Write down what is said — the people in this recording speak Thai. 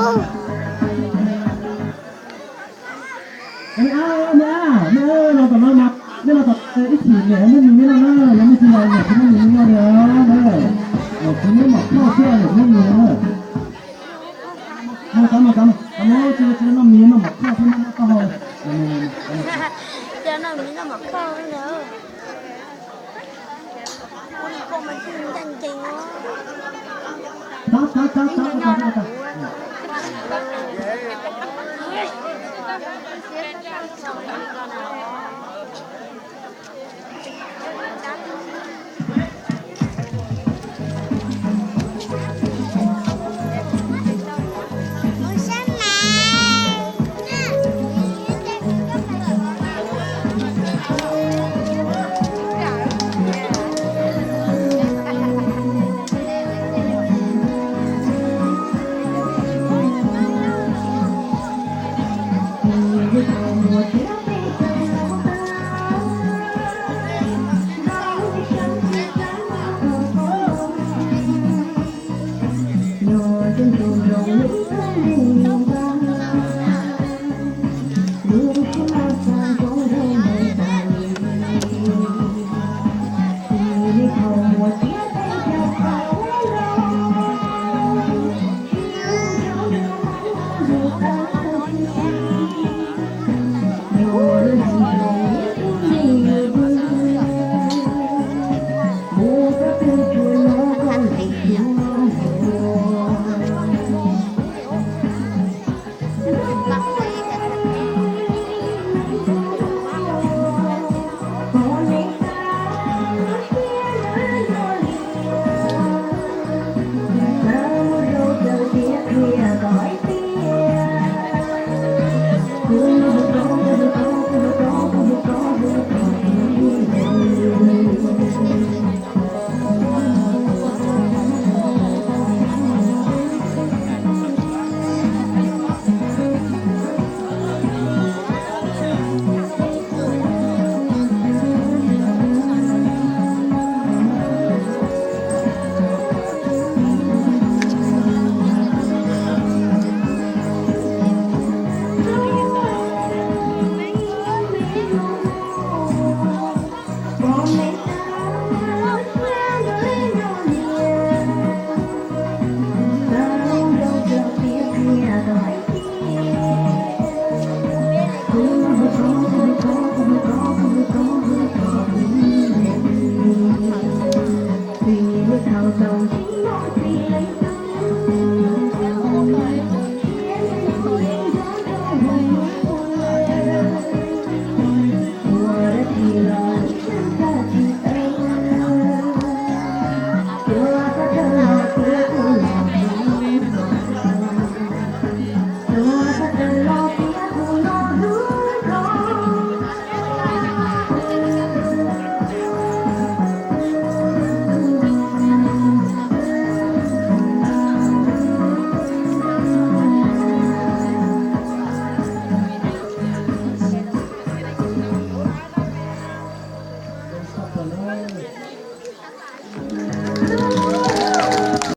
เราต่อมาเนี่ยเราต่ออีกทีเนี่ยไม่มีไม่ได้เราไม่ทีไรเนี่ยไม่มีไม่ได้เนี่ยคุณไม่หมอกข้าวเชื่อเนี่ยไม่มีเลยมาเจอน้ำมีน้ำหมอกข้าวที่นั่นก็พอเจอน้ำมีน้ำหมอกข้าวไม่เนอะคุณคงมันจริงจริงจ้าเ